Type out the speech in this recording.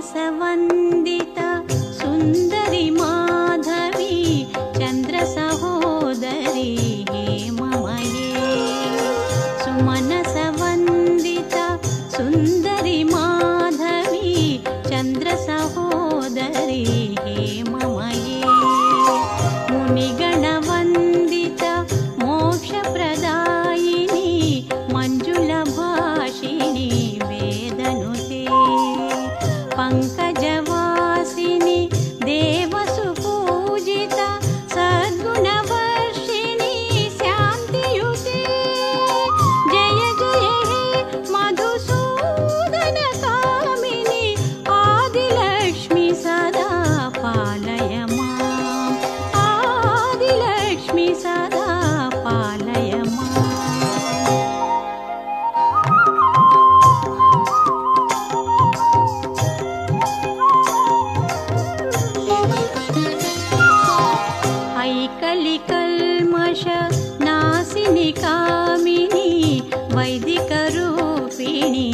सुमनसवन्दिता सुन्दरि माधवी चन्द्रसहोदरी हेममये सुमनसवन्दिता सुन्दरि माधवी चन्द्रसहोदरी हेममये मुनिगणवन्दिता मोक्षप्रदायिनी मञ्जुलभाषिणी वेदनुते पङ्कजवासिनि देवसुपूजिता सद्गुणवर्षिणी शान्तियुते जय जय हे मधुसूदनकामिनि आदिलक्ष्मि सदा पालय माम् आदिलक्ष्मि सदा पालय माम् ऐकलिकल्मष नासिनि कामिनी वैदिकरूपिणी